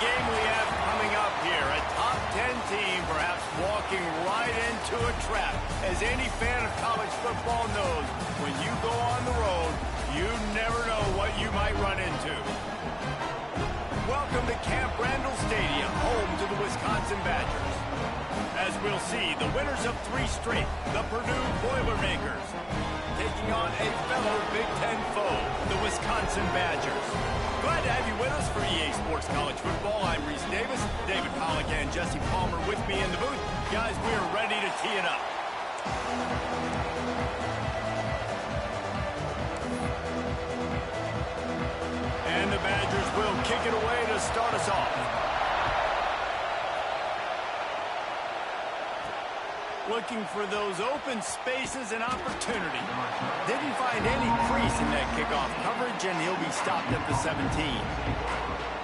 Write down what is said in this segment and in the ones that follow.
game we have coming up here. A top 10 team perhaps walking right into a trap. As any fan of college football knows, when you go on the road, you never know what you might run into. Welcome to Camp Randall Stadium, home to the Wisconsin Badgers. As we'll see, the winners of 3 straight, the Purdue Boilermakers, taking on a fellow Big Ten foe, the Wisconsin Badgers. Glad to have you with us for EA Sports College Football. I'm Reese Davis, David Pollack and Jesse Palmer with me in the booth. Guys, we are ready to tee it up. And the Badgers will kick it away to start us off. Looking for those open spaces and opportunity. Didn't find any crease in that kickoff coverage, and he'll be stopped at the 17.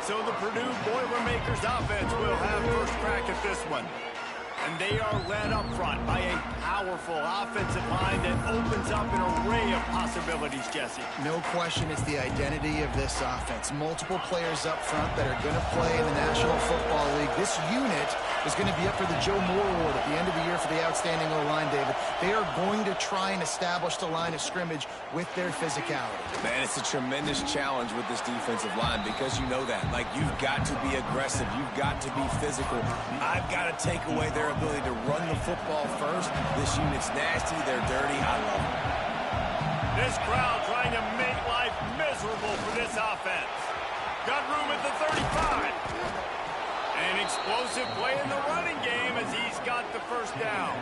So the Purdue Boilermakers offense will have first crack at this one. And they are led up front by a powerful offensive line that opens up an array of possibilities, Jesse. No question, it's the identity of this offense. Multiple players up front that are going to play in the National Football League. This unit is going to be up for the Joe Moore Award at the end of the year for the outstanding O-line, David. They are going to try and establish the line of scrimmage with their physicality. Man, it's a tremendous challenge with this defensive line because you know that. Like, you've got to be aggressive. You've got to be physical. I've got to take away their ability to run the football first. This unit's nasty. They're dirty. I love it. This crowd trying to make life miserable for this offense. Got room at the 35. An explosive play in the running game as he's got the first down.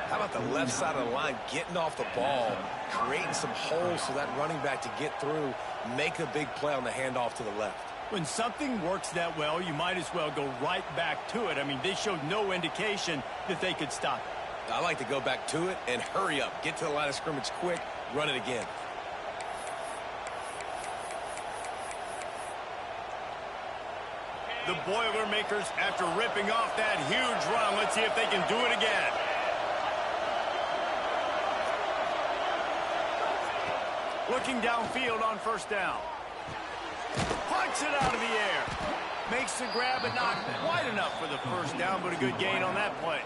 How about the left side of the line getting off the ball, creating some holes so that running back to get through, make a big play on the handoff to the left. When something works that well, you might as well go right back to it. I mean, they showed no indication that they could stop it. I like to go back to it and hurry up. Get to the line of scrimmage quick, run it again. The Boilermakers, after ripping off that huge run, let's see if they can do it again. Looking downfield on first down. Punts it out of the air. Makes the grab, but not quite enough for the first down, but a good gain on that play.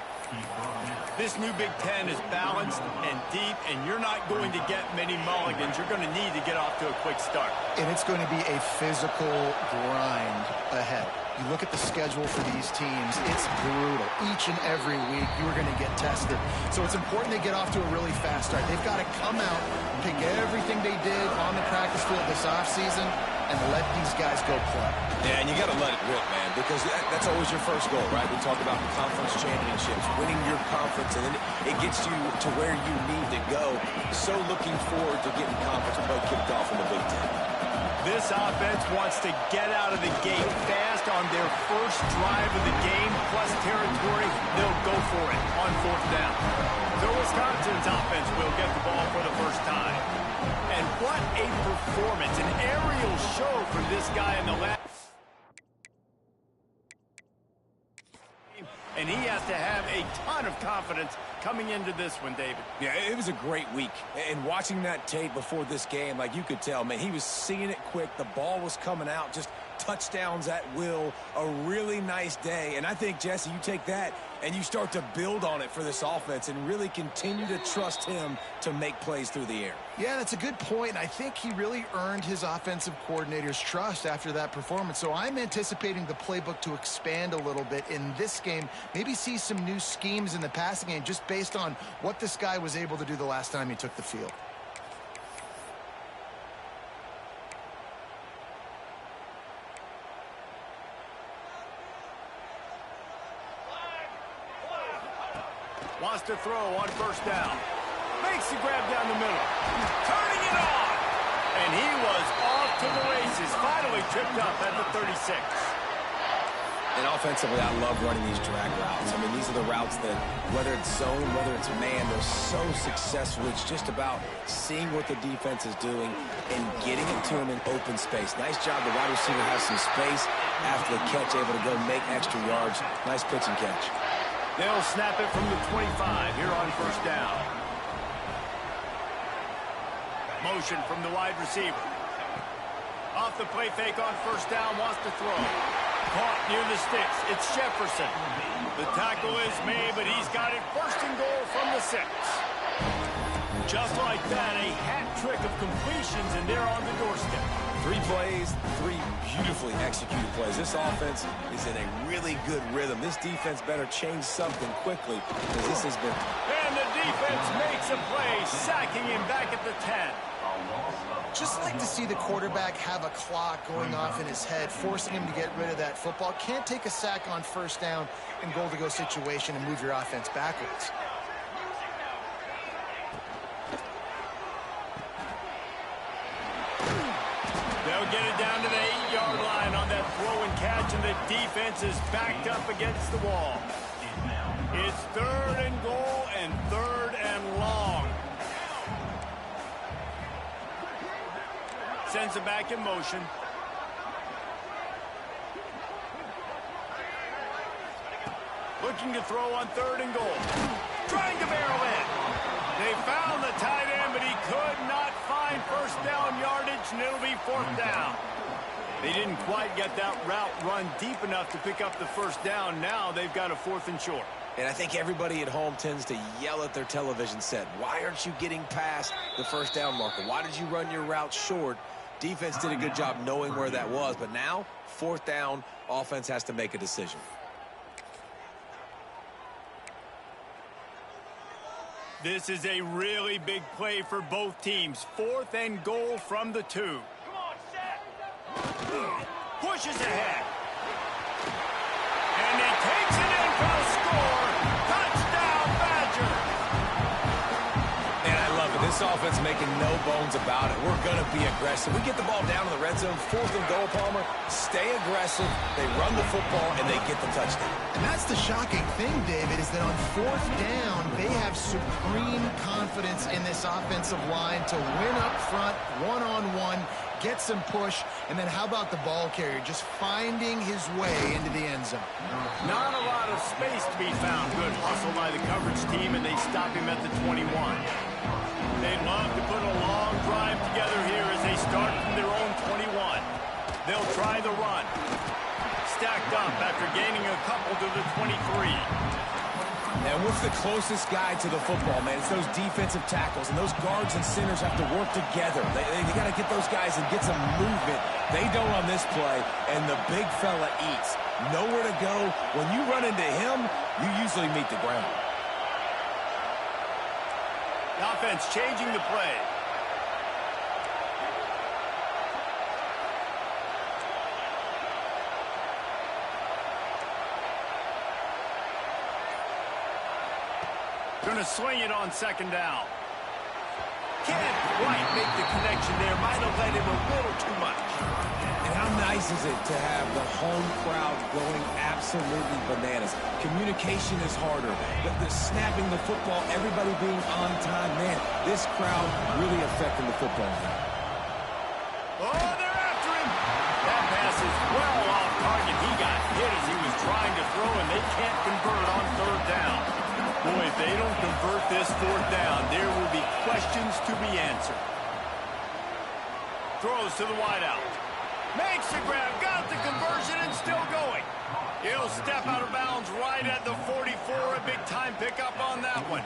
This new Big Ten is balanced and deep, and you're not going to get many mulligans. You're going to need to get off to a quick start. And it's going to be a physical grind ahead. You look at the schedule for these teams, it's brutal. Each and every week, you are going to get tested. So it's important they get off to a really fast start. They've got to come out, take everything they did on the practice field this offseason, and let these guys go play. Yeah, and you got to let it rip, man, because that's always your first goal, right? We talk about the conference championships, winning your conference, and then it gets you to where you need to go. So looking forward to getting conference play kicked off in the Big Ten. This offense wants to get out of the gate fast on their first drive of the game, plus territory. They'll go for it on fourth down. So Wisconsin's offense will get the ball for the first time. And what a performance, an aerial show for this guy in the last. And he has to have a ton of confidence coming into this one, David. Yeah, it was a great week. And watching that tape before this game, like you could tell, man, he was seeing it quick. The ball was coming out, just touchdowns at will. A really nice day. And I think, Jesse, you take that and you start to build on it for this offense and really continue to trust him to make plays through the air. Yeah, that's a good point. I think he really earned his offensive coordinator's trust after that performance. So I'm anticipating the playbook to expand a little bit in this game. Maybe see some new schemes in the passing game just based on what this guy was able to do the last time he took the field. Wants to throw on first down. Makes the grab down the middle. Turning it on. And he was off to the races. Finally tripped up at the 36. And offensively, I love running these drag routes. I mean, these are the routes that, whether it's zone, whether it's man, they're so successful. It's just about seeing what the defense is doing and getting it to him in open space. Nice job. The wide receiver has some space after the catch, able to go make extra yards. Nice pitch and catch. They'll snap it from the 25 here on first down. Motion from the wide receiver. Off the play fake on first down, wants to throw. Caught near the sticks. It's Jefferson. The tackle is made, but he's got it first and goal from the 6. Just like that, a hat trick of completions, and they're on the doorstep. 3 plays, 3 beautifully executed plays. This offense is in a really good rhythm. This defense better change something quickly because this has been... And the defense makes a play, sacking him back at the 10. Just like to see the quarterback have a clock going off in his head, forcing him to get rid of that football. Can't take a sack on first down in goal-to-go situation and move your offense backwards. They'll get it down to the 8-yard line on that throw and catch, and the defense is backed up against the wall. It's 3rd and goal and 3rd and long. Sends it back in motion. Looking to throw on 3rd and goal. Trying to barrel in. They found the tight end, but he could not find first down yardage, and it'll be 4th down. They didn't quite get that route run deep enough to pick up the first down. Now they've got a 4th and short. And I think everybody at home tends to yell at their television set. Why aren't you getting past the first down marker? Why did you run your route short? Defense did a good job knowing where that was, but now, 4th down, offense has to make a decision. This is a really big play for both teams. 4th and goal from the 2. Come on, set. Pushes ahead. And he takes it in for a score. Touchdown, Badger. And I love it. This offense making no bones about it. We're going to be aggressive. We get the ball down in the red zone, 4th and goal, Palmer. Stay aggressive. They run the football, and they get the touchdown. And that's the shocking thing, David, is that on 4th down, they have supreme confidence in this offensive line to win up front, one-on-one, get some push, and then how about the ball carrier just finding his way into the end zone? Not a lot of space to be found. Good hustle by the coverage team, and they stop him at the 21. They'd love to put a long drive together here as they start from their own 21. They'll try the run. Stacked up after gaining a couple to the 23. And what's the closest guy to the football, man? It's those defensive tackles, and those guards and centers have to work together. They got to get those guys and get some movement. They don't on this play, and the big fella eats. Nowhere to go. When you run into him, you usually meet the ground. The offense changing the play. Going to swing it on 2nd down. Can't quite make the connection there. Might have led him a little too much. And how nice is it to have the home crowd going absolutely bananas? Communication is harder. The snapping the football, everybody being on time. Man, this crowd really affecting the football game. Oh, they're after him. That pass is well off target. He got hit as he was trying to throw, and they can't convert on 3rd down. Boy, if they don't convert this 4th down, there will be questions to be answered. Throws to the wideout. Makes the grab, got the conversion, and still going. He'll step out of bounds right at the 44. A big-time pickup on that one.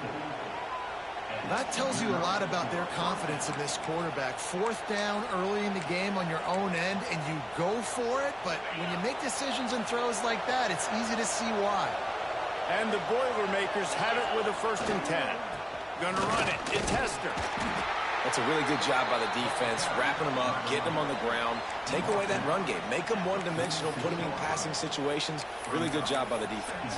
That tells you a lot about their confidence in this quarterback. 4th down early in the game on your own end, and you go for it, but when you make decisions and throws like that, it's easy to see why. And the Boilermakers had it with a 1st and 10. Gonna run it. It's Hester. That's a really good job by the defense, wrapping them up, getting them on the ground, take away that run game, make them one-dimensional, put them in passing situations. Really good job by the defense.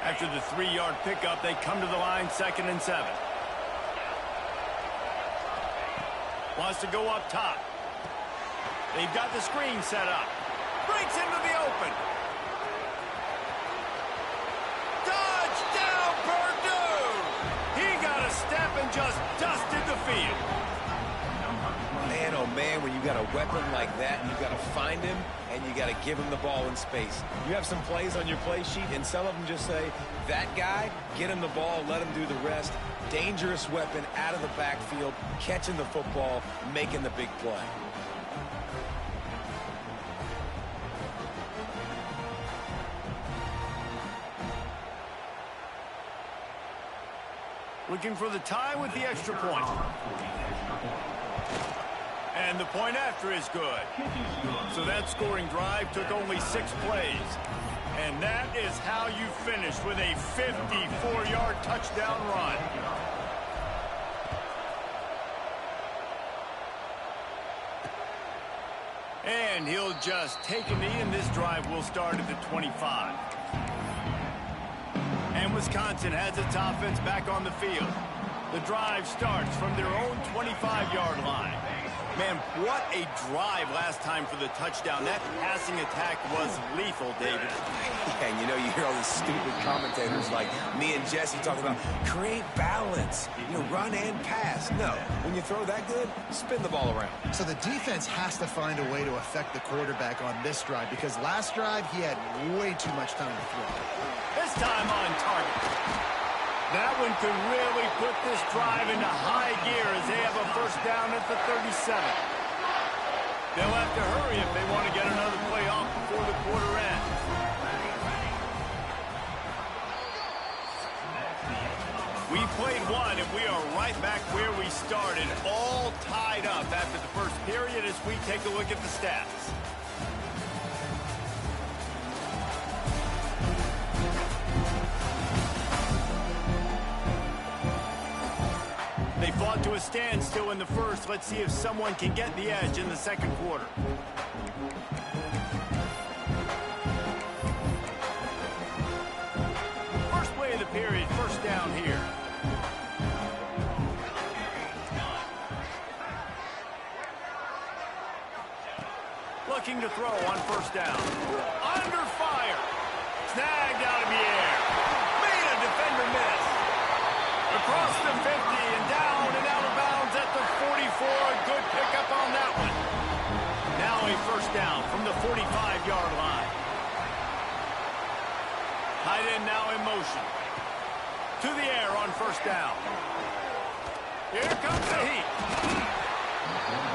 After the 3-yard pickup, they come to the line, 2nd and 7. Wants to go up top. They've got the screen set up. Breaks into the open. Touchdown, Purdue! He got a step and just dusted the field. Man, oh man, when you got a weapon like that, you got to find him, and you got to give him the ball in space. You have some plays on your play sheet, and some of them just say, that guy, get him the ball, let him do the rest. Dangerous weapon out of the backfield, catching the football, making the big play. Looking for the tie with the extra point. And the point after is good. So that scoring drive took only 6 plays. And that is how you finish with a 54-yard touchdown run. And he'll just take a knee, and this drive will start at the 25. And Wisconsin has its offense back on the field. The drive starts from their own 25-yard line. Man, what a drive last time for the touchdown. That passing attack was lethal, David. And you know, you hear all these stupid commentators like me and Jesse talking about create balance, run and pass. No, when you throw that good, spin the ball around. So the defense has to find a way to affect the quarterback on this drive, because last drive he had way too much time to throw. This time on target. That one could really put this drive into high gear as they have a first down at the 37. They'll have to hurry if they want to get another play off before the quarter ends. We played one, and we are right back where we started, all tied up after the first period as we take a look at the stats. They fought to a standstill in the first. Let's see if someone can get the edge in the second quarter. First play of the period, first down here. Looking to throw on first down. Under fire. Snagged out of the air. Made a defender miss. Across the 50 and down and out of bounds at the 44. Good pickup on that one. Now a first down from the 45-yard line. Tight end now in motion. To the air on first down. Here comes the heat.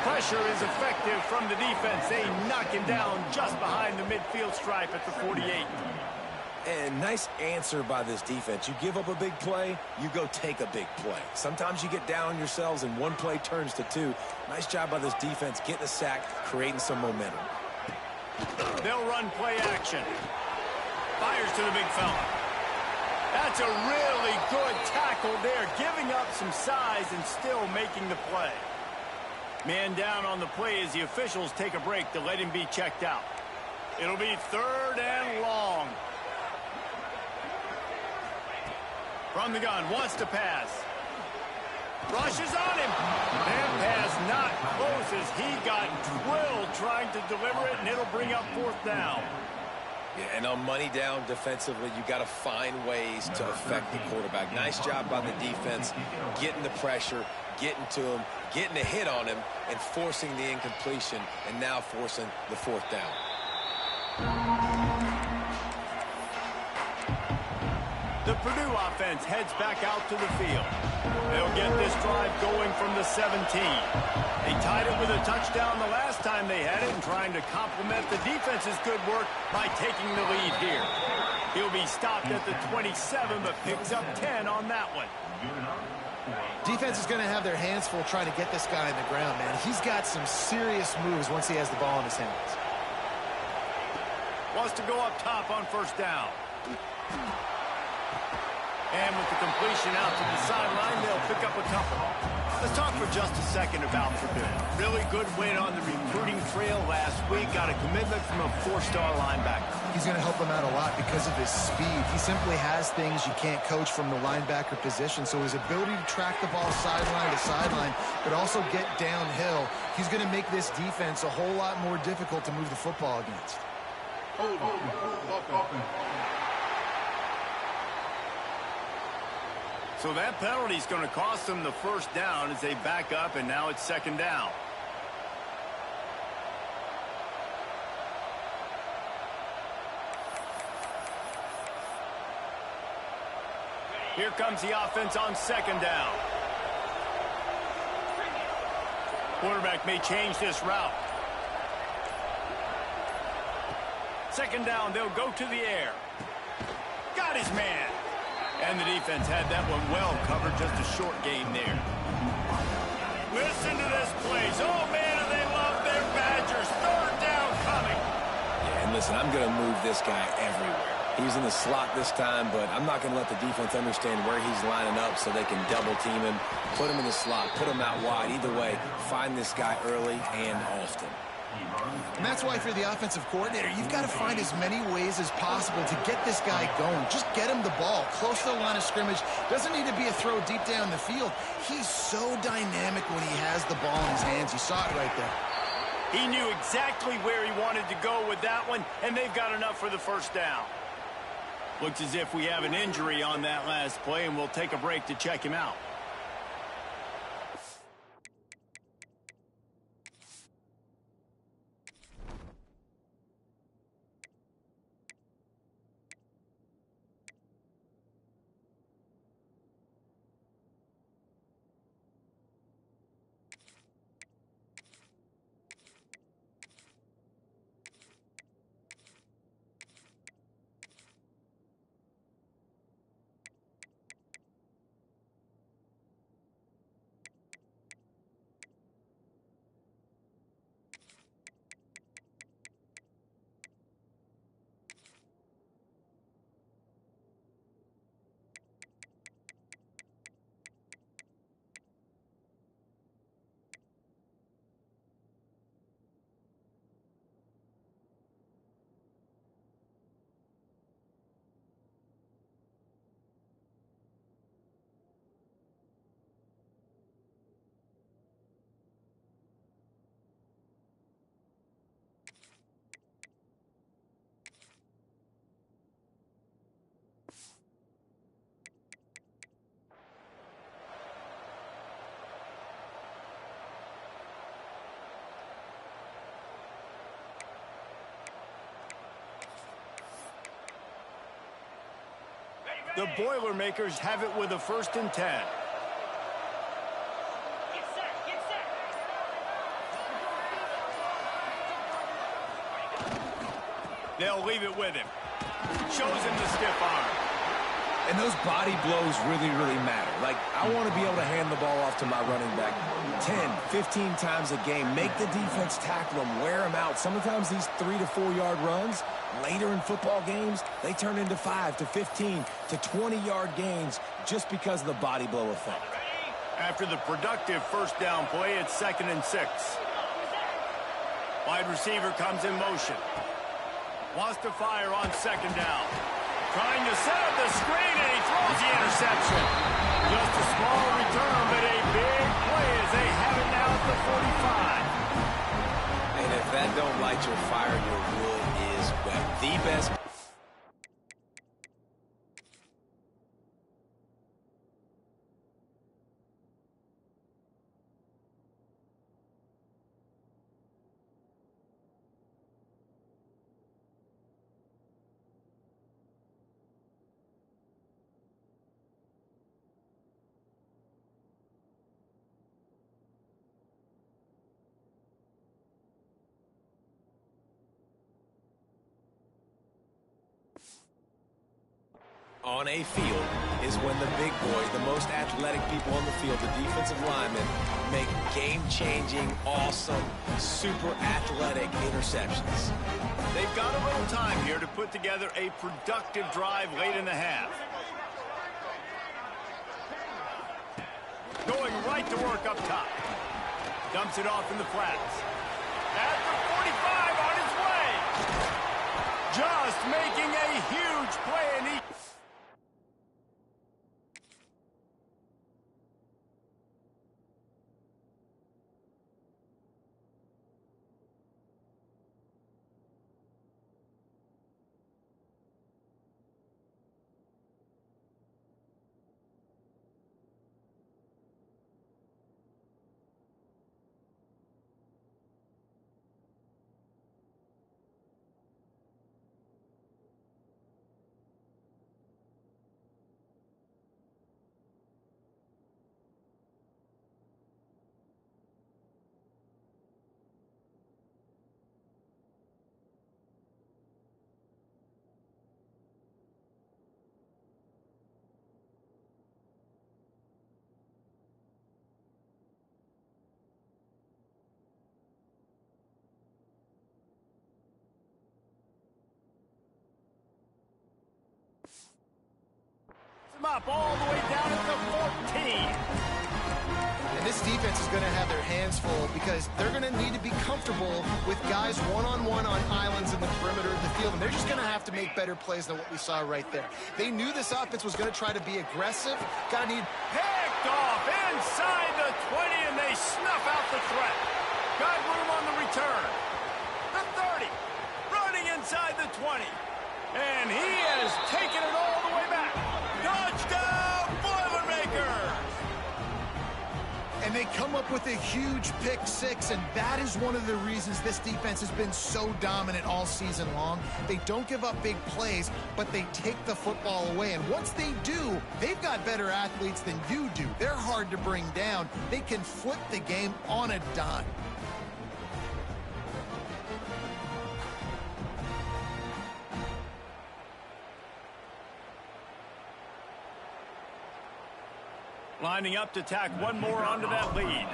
Pressure is effective from the defense. They knock him down just behind the midfield stripe at the 48. And nice answer by this defense. You give up a big play, you go take a big play. Sometimes you get down on yourselves and one play turns to 2. Nice job by this defense getting a sack, creating some momentum. They'll run play action. Fires to the big fella. That's a really good tackle there, giving up some size and still making the play. Man down on the play as the officials take a break to let him be checked out. It'll be 3rd and long. From the gun, wants to pass. Rushes on him. That pass not close as he got drilled trying to deliver it, and it'll bring up 4th down. Yeah, and on money down defensively, you got to find ways to affect the quarterback. Nice job by the defense, getting the pressure, getting to him, getting a hit on him, and forcing the incompletion, and now forcing the 4th down. The Purdue offense heads back out to the field. They'll get this drive going from the 17. They tied it with a touchdown the last time they had it and trying to complement the defense's good work by taking the lead here. He'll be stopped at the 27, but picks up 10 on that one. Defense is going to have their hands full trying to get this guy on the ground, man. He's got some serious moves once he has the ball in his hands. Wants to go up top on first down. And with the completion out to the sideline, they'll pick up a couple. Let's talk for just a second about Purdue. Really good win on the recruiting trail last week. Got a commitment from a 4-star linebacker. He's going to help them out a lot because of his speed. He simply has things you can't coach from the linebacker position. So his ability to track the ball sideline to sideline, but also get downhill, he's going to make this defense a whole lot more difficult to move the football against. So that penalty is going to cost them the first down as they back up, and now it's 2nd down. Here comes the offense on second down. Quarterback may change this route. Second down, they'll go to the air. Got his man. And the defense had that one well covered, just a short gain there. Listen to this place. Oh, man, do they love their Badgers. Third down coming. Yeah, and listen, I'm going to move this guy everywhere. He's in the slot this time, but I'm not going to let the defense understand where he's lining up so they can double team him, put him in the slot, put him out wide. Either way, find this guy early and often. And that's why if you're the offensive coordinator, you've got to find as many ways as possible to get this guy going. Just get him the ball close to the line of scrimmage. Doesn't need to be a throw deep down the field. He's so dynamic when he has the ball in his hands. You saw it right there. He knew exactly where he wanted to go with that one, and they've got enough for the first down. Looks as if we have an injury on that last play, and we'll take a break to check him out. The Boilermakers have it with a 1st and 10. Get set. They'll leave it with him. Shows him the stiff arm. And those body blows really, really matter. Like, I want to be able to hand the ball off to my running back 10, 15 times a game. Make the defense tackle him, wear him out. Sometimes these 3 to 4 yard runs, later in football games, they turn into 5 to 15 to 20 yard gains just because of the body blow effect. After the productive first down play, it's 2nd and 6. Wide receiver comes in motion. Wants to fire on 2nd down. Trying to set up the screen, and he throws the interception. Just a small return, but a big play as they have it now at the 45. And if that don't light your fire, your wood is wet. The best. On a field is when the big boys, the most athletic people on the field, the defensive linemen, make game-changing, awesome, super athletic interceptions. They've got a little time here to put together a productive drive late in the half. Going right to work up top. Dumps it off in the flats. At the 45 on his way. Just making a huge play, and he... them up all the way down at the 14. And this defense is going to have their hands full because they're going to need to be comfortable with guys one-on-one on islands in the perimeter of the field, and they're just going to have to make better plays than what we saw right there. They knew this offense was going to try to be aggressive. Got to need... Picked off inside the 20, and they snuff out the threat. Got room on the return. The 30, running inside the 20. And he has taken it all the way back. Touchdown, Boilermakers! And they come up with a huge pick six, and that is one of the reasons this defense has been so dominant all season long. They don't give up big plays, but they take the football away. And once they do, they've got better athletes than you do. They're hard to bring down. They can flip the game on a dime. Lining up to tack one more onto that lead.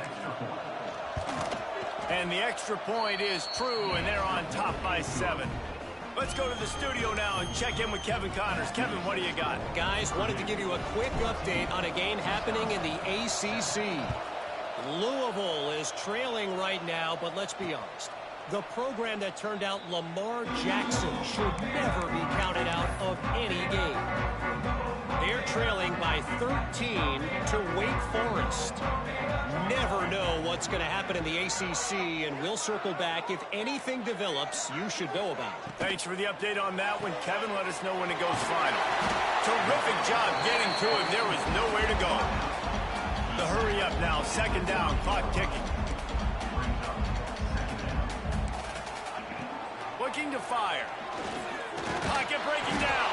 And the extra point is true, and they're on top by 7. Let's go to the studio now and check in with Kevin Connors. Kevin, what do you got? Guys, wanted to give you a quick update on a game happening in the ACC. Louisville is trailing right now, but let's be honest. The program that turned out Lamar Jackson should never be counted out of any game. They're trailing by 13 to Wake Forest. Never know what's going to happen in the ACC, and we'll circle back. If anything develops, you should know about it. Thanks for the update on that one, Kevin. Let us know when it goes final. Terrific job getting to him. There was nowhere to go. The hurry up now. Second down. Clock ticking. Looking to fire. Pocket breaking down.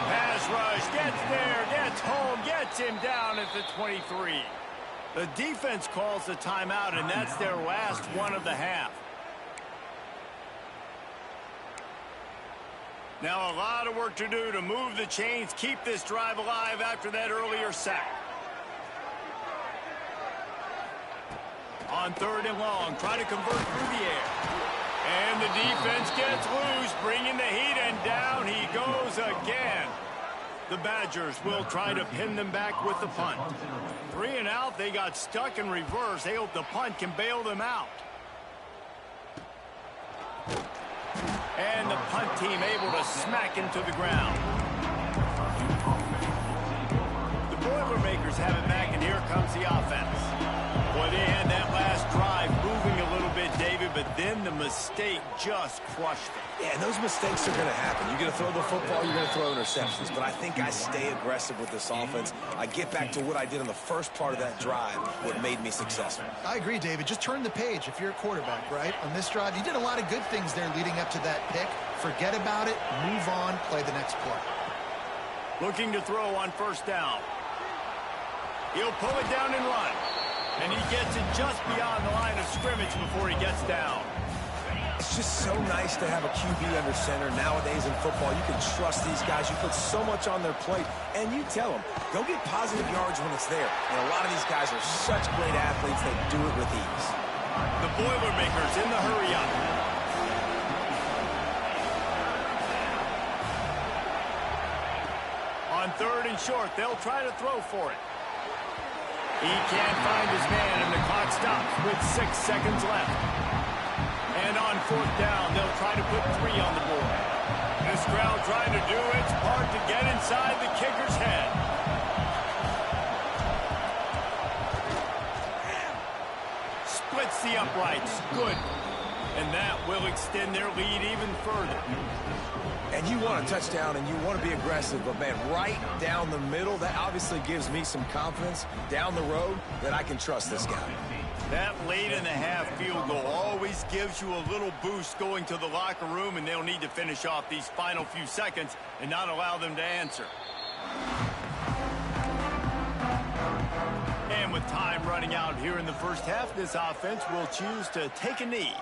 Pass rush, gets there, gets home, gets him down at the 23. The defense calls the timeout, and that's their last one of the half. Now a lot of work to do to move the chains, keep this drive alive after that earlier sack. On 3rd and long, try to convert through the air. And the defense gets loose, bringing the heat, and down he goes again. The Badgers will try to pin them back with the punt. 3 and out, they got stuck in reverse. They hope the punt can bail them out. And the punt team able to smack him to the ground. The Boilermakers have it back, and here comes the offense. Boy, they had that last drive moving a little bit, David, but then the mistake just crushed them. Yeah, and those mistakes are going to happen. You're going to throw the football, you're going to throw interceptions. But I think I stay aggressive with this offense. I get back to what I did in the first part of that drive, what made me successful. I agree, David. Just turn the page if you're a quarterback, right? On this drive, you did a lot of good things there leading up to that pick. Forget about it, move on, play the next play. Looking to throw on 1st down. He'll pull it down and run. And he gets it just beyond the line of scrimmage before he gets down. It's just so nice to have a QB under center. Nowadays in football, you can trust these guys. You put so much on their plate, and you tell them, go get positive yards when it's there. And a lot of these guys are such great athletes, they do it with ease. The Boilermakers in the hurry up. On 3rd and short, they'll try to throw for it. He can't find his man, and the clock stops with 6 seconds left. And on 4th down, they'll try to put 3 on the board. This crowd trying to do its part to get inside the kicker's head. Splits the uprights. Good. And that will extend their lead even further. And you want a touchdown, and you want to be aggressive, but, man, right down the middle, that obviously gives me some confidence down the road that I can trust this guy. That late in the half field goal always gives you a little boost going to the locker room, and they'll need to finish off these final few seconds and not allow them to answer. And with time running out here in the first half, this offense will choose to take a knee.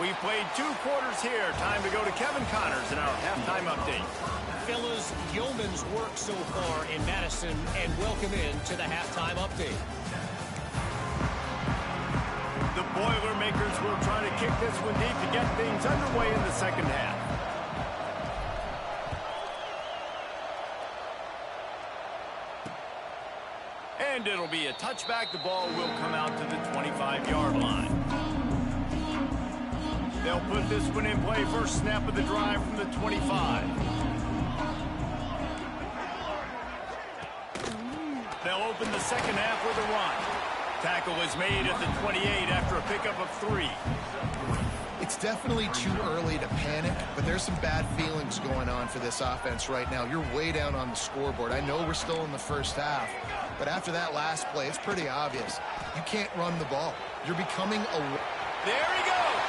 We've played 2 quarters here. Time to go to Kevin Connors in our halftime update. Fellas, yeoman's work so far in Madison, and welcome in to the halftime update. The Boilermakers will try to kick this one deep to get things underway in the second half. be a touchback. The ball will come out to the 25-yard line. They'll put this one in play. First snap of the drive from the 25. They'll open the second half with a run. Tackle is made at the 28 after a pickup of 3. It's definitely too early to panic, but there's some bad feelings going on for this offense right now. You're way down on the scoreboard. I know we're still in the first half, but after that last play, it's pretty obvious. You can't run the ball. You're becoming a... There he goes!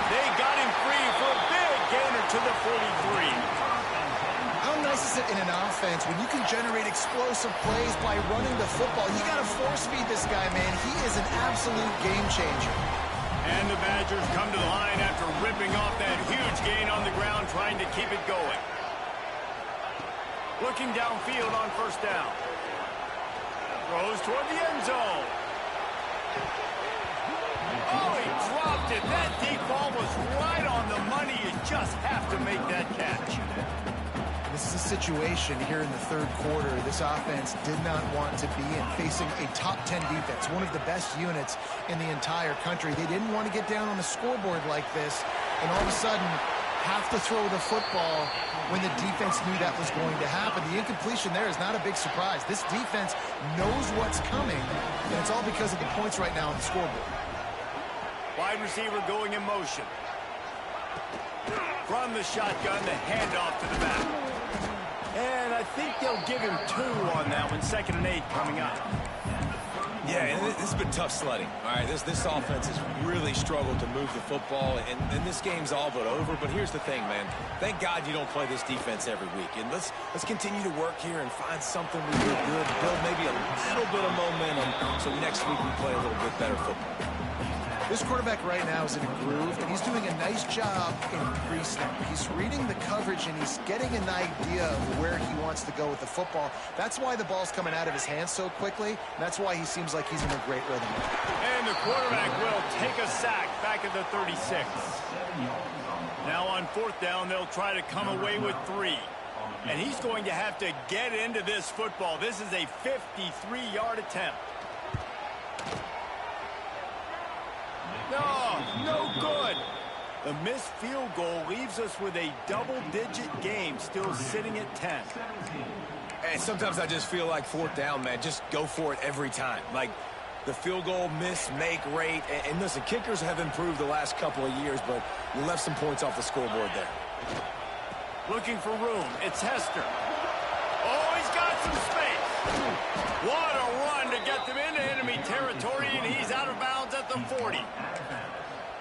They got him free for a big gainer to the 43. How nice is it in an offense when you can generate explosive plays by running the football? You got to force feed this guy, man. He is an absolute game changer. And the Badgers come to the line after ripping off that huge gain on the ground, trying to keep it going. Looking downfield on first down. Throws toward the end zone. Oh, he dropped it. That deep ball was right on the money. You just have to make that catch. This is a situation here in the third quarter this offense did not want to be in, facing a top 10 defense, one of the best units in the entire country. They didn't want to get down on the scoreboard like this and all of a sudden have to throw the football when the defense knew that was going to happen. The incompletion there is not a big surprise. This defense knows what's coming, and it's all because of the points right now on the scoreboard. Wide receiver going in motion. From the shotgun, the handoff to the back. And I think they'll give him 2 on that one. 2nd and 8 coming up. Yeah, and this has been tough sledding. All right, this offense has really struggled to move the football, and this game's all but over. But here's the thing, man. Thank God you don't play this defense every week. And let's continue to work here and find something we do good, build maybe a little bit of momentum so next week we play a little bit better football. This quarterback right now is in a groove, and he's doing a nice job in pre-snap. He's reading the coverage, and he's getting an idea of where he wants to go with the football. That's why the ball's coming out of his hands so quickly, and that's why he seems like he's in a great rhythm. And the quarterback will take a sack back at the 36. Now on 4th down, they'll try to come away with 3. And he's going to have to get into this football. This is a 53-yard attempt. No good. The missed field goal leaves us with a double-digit game, still sitting at 10. And sometimes I just feel like 4th down, man, just go for it every time. Like the field goal miss-make rate. And listen, kickers have improved the last couple of years, but you left some points off the scoreboard there. Looking for room. It's Hester. Oh, he's got some space. What a run to get them into enemy territory, and he's out of bounds at the 40.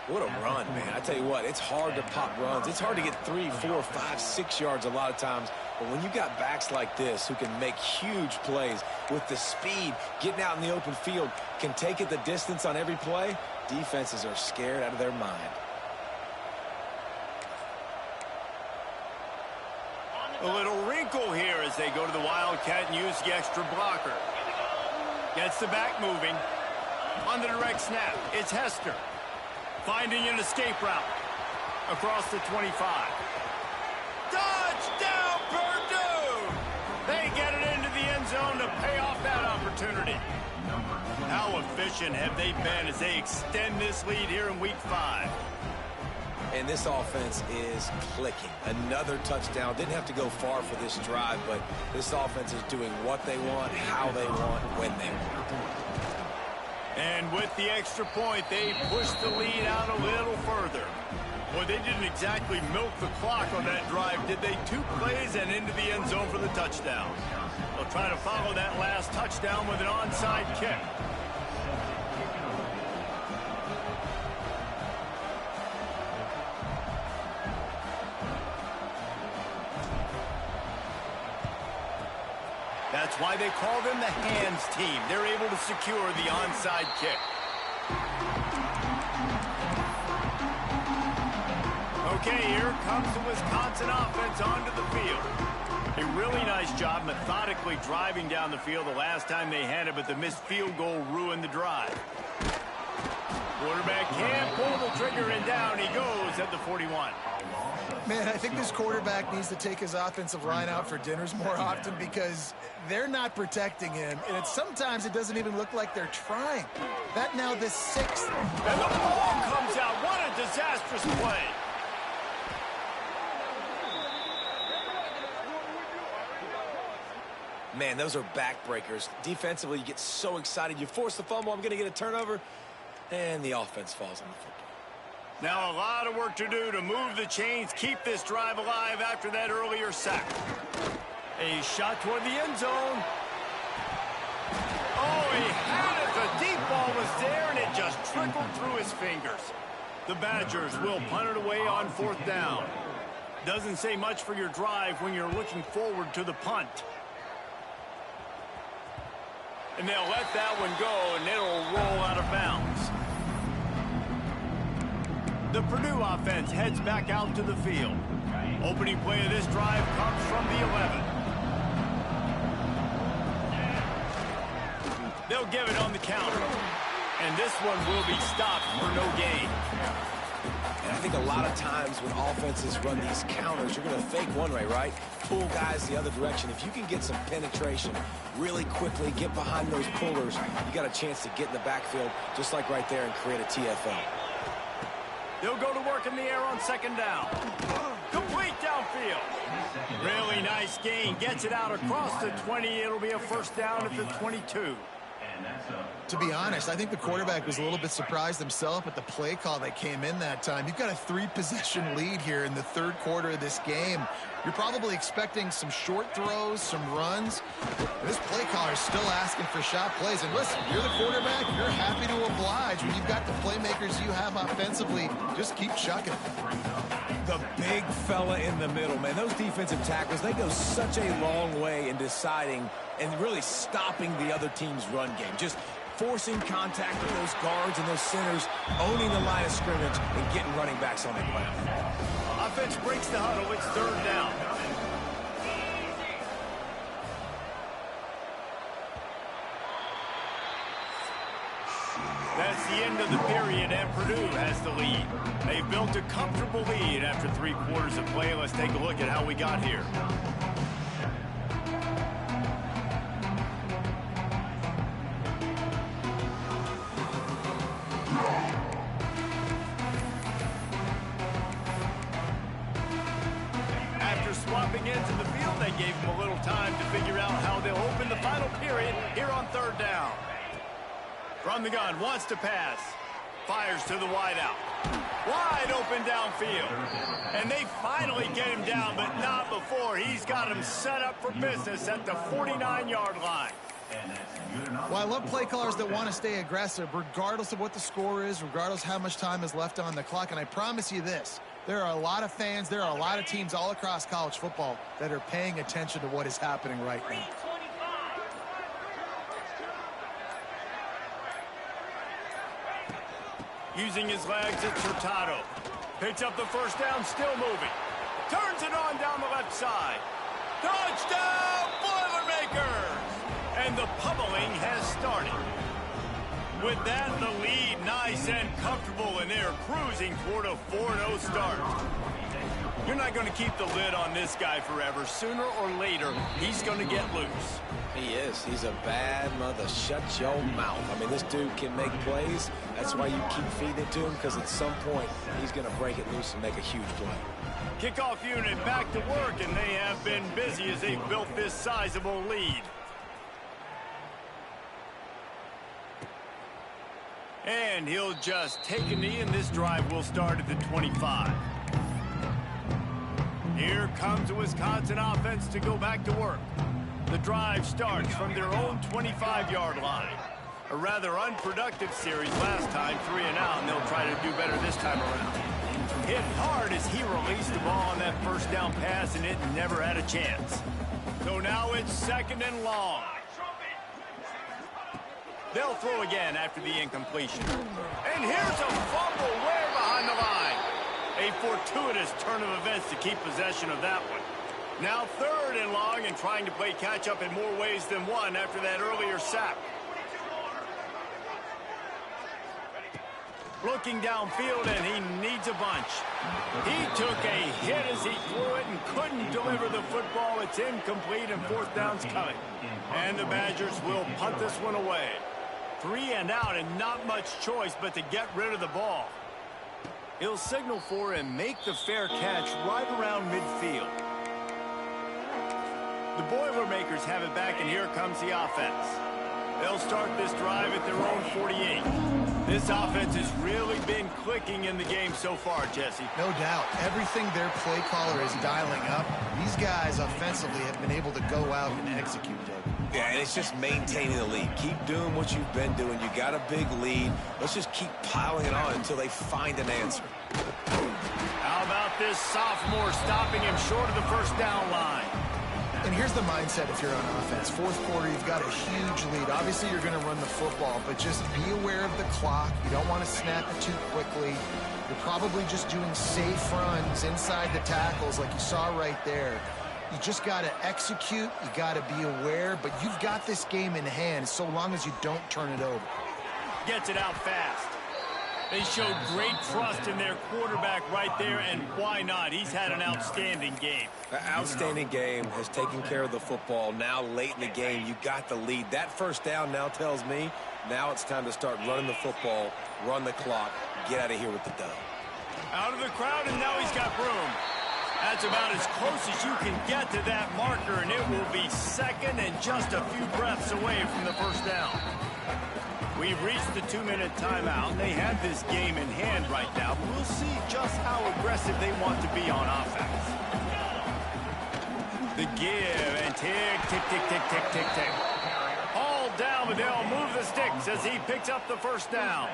What a run, man. I tell you what, it's hard to pop runs. It's hard to get 3, 4, 5, 6 yards a lot of times. But when you got backs like this who can make huge plays with the speed, getting out in the open field, can take it the distance on every play, defenses are scared out of their mind. A little wrinkle here as they go to the Wildcat and use the extra blocker. Gets the back moving. On the direct snap, it's Hester. Finding an escape route across the 25. Touchdown, Purdue! They get it into the end zone to pay off that opportunity. How efficient have they been as they extend this lead here in Week 5? And this offense is clicking. Another touchdown. Didn't have to go far for this drive, but this offense is doing what they want, how they want, when they want. And with the extra point, they pushed the lead out a little further. Boy, they didn't exactly milk the clock on that drive, did they? 2 plays and into the end zone for the touchdown. They'll try to follow that last touchdown with an onside kick. That's why they call them the hands team. They're able to secure the onside kick. Okay, here comes the Wisconsin offense onto the field. A really nice job methodically driving down the field the last time they had it, but the missed field goal ruined the drive. Quarterback can't pull the trigger, and down he goes at the 41. Man, I think this quarterback needs to take his offensive line out for dinners more often because they're not protecting him, and sometimes it doesn't even look like they're trying. That now the 6th. And the ball comes out. What a disastrous play. Man, those are backbreakers. Defensively, you get so excited. You force the fumble, I'm going to get a turnover, and the offense falls on the football. Now a lot of work to do to move the chains, keep this drive alive after that earlier sack. A shot toward the end zone. Oh, he had it. The deep ball was there, and it just trickled through his fingers. The Badgers will punt it away on 4th down. Doesn't say much for your drive when you're looking forward to the punt. And they'll let that one go, and it'll roll out of bounds. The Purdue offense heads back out to the field. Opening play of this drive comes from the 11. They'll give it on the counter. And this one will be stopped for no gain. And I think a lot of times when offenses run these counters, you're going to fake one way, right? Pull guys the other direction. If you can get some penetration really quickly, get behind those pullers, you got a chance to get in the backfield, just like right there, and create a TFL. They'll go to work in the air on 2nd down. Complete downfield. Really nice gain. Gets it out across the 20. It'll be a 1st down at the 22. To be honest, I think the quarterback was a little bit surprised himself at the play call that came in that time. You've got a 3-possession lead here in the 3rd quarter of this game. You're probably expecting some short throws, some runs. And this play caller is still asking for shot plays. And listen, you're the quarterback. You're happy to oblige. When you've got the playmakers you have offensively, just keep chucking. The big fella in the middle, man. Those defensive tackles, they go such a long way in deciding and really stopping the other team's run game. Just forcing contact with those guards and those centers, owning the line of scrimmage, and getting running backs on the ground. Offense breaks the huddle. It's 3rd down. That's the end of the period, and Purdue has the lead. They've built a comfortable lead after 3 quarters of play. Let's take a look at how we got here. After swapping into the field, they gave them a little time to figure out how they'll open the final period here on 3rd down. From the gun, wants to pass. Fires to the wideout. Wide open downfield. And they finally get him down, but not before. He's got him set up for business at the 49-yard line. Well, I love play callers that want to stay aggressive, regardless of what the score is, regardless how much time is left on the clock. And I promise you this, there are a lot of fans, there are a lot of teams all across college football that are paying attention to what is happening right now. Using his legs, it's Hurtado. Picks up the 1st down, still moving. Turns it on down the left side. Touchdown, Boilermakers! And the pummeling has started. With that, the lead nice and comfortable, and they're cruising toward a 4-0 start. You're not going to keep the lid on this guy forever. Sooner or later, he's going to get loose. He is. He's a bad mother. Shut your mouth. I mean, this dude can make plays. That's why you keep feeding it to him, because at some point, he's going to break it loose and make a huge play. Kickoff unit back to work, and they have been busy as they've built this sizable lead. And he'll just take a knee, and this drive will start at the 25. Here comes the Wisconsin offense to go back to work. The drive starts from their own 25-yard line. A rather unproductive series last time, 3 and out, and they'll try to do better this time around. Hit hard as he released the ball on that 1st down pass, and it never had a chance. So now it's 2nd and long. They'll throw again after the incompletion. And here's a fumble way behind the line. A fortuitous turn of events to keep possession of that one. Now 3rd and long, and trying to play catch-up in more ways than one after that earlier sack. Looking downfield, and he needs a bunch. He took a hit as he threw it and couldn't deliver the football. It's incomplete, and fourth down's coming. And the Badgers will punt this one away. 3 and out, and not much choice but to get rid of the ball. He'll signal for and make the fair catch right around midfield. The Boilermakers have it back, and here comes the offense. They'll start this drive at their own 48. This offense has really been clicking in the game so far, Jesse. No doubt. Everything their play caller is dialing up, these guys offensively have been able to go out and execute, Dave. Yeah, and it's just maintaining the lead. Keep doing what you've been doing. You got a big lead. Let's just keep piling it on until they find an answer. How about this sophomore stopping him short of the first down line? And here's the mindset if you're on offense. Fourth quarter, you've got a huge lead. Obviously, you're going to run the football, but just be aware of the clock. You don't want to snap it too quickly. You're probably just doing safe runs inside the tackles like you saw right there. You just got to execute. You got to be aware, but you've got this game in hand so long as you don't turn it over. Gets it out fast. They showed great trust in their quarterback right there, and why not? He's had an outstanding game. An outstanding game, has taken care of the football. Now late in the game, you got the lead. That first down now tells me now it's time to start running the football, run the clock, get out of here with the dub. Out of the crowd, and now he's got room. That's about as close as you can get to that marker, and it will be second and just a few breaths away from the first down. We've reached the 2-minute timeout, and they have this game in hand right now. We'll see just how aggressive they want to be on offense. The give, and tick, tick, tick, tick, tick, tick, tick. All down, but they'll move the sticks as he picks up the first down.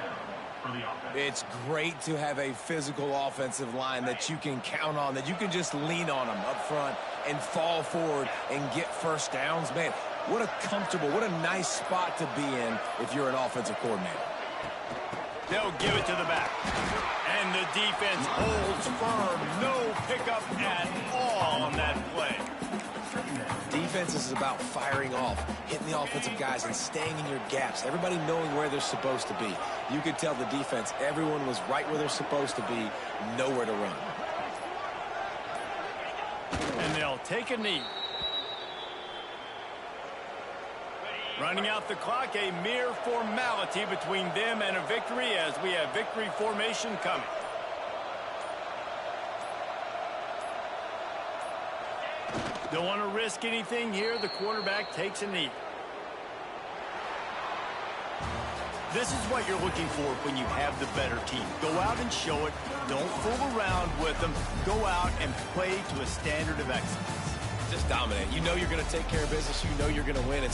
It's great to have a physical offensive line that you can count on, that you can just lean on them up front and fall forward and get first downs. Man, what a comfortable, what a nice spot to be in if you're an offensive coordinator. They'll give it to the back. And the defense holds firm. No pickup at all on that play. Defense is about firing off, hitting the offensive guys and staying in your gaps. Everybody knowing where they're supposed to be. You could tell the defense, everyone was right where they're supposed to be, nowhere to run. And they'll take a knee. Running out the clock, a mere formality between them and a victory as we have victory formation coming. Don't want to risk anything here. The quarterback takes a knee. This is what you're looking for when you have the better team. Go out and show it. Don't fool around with them. Go out and play to a standard of excellence. Just dominate. You know you're going to take care of business. You know you're going to win. It's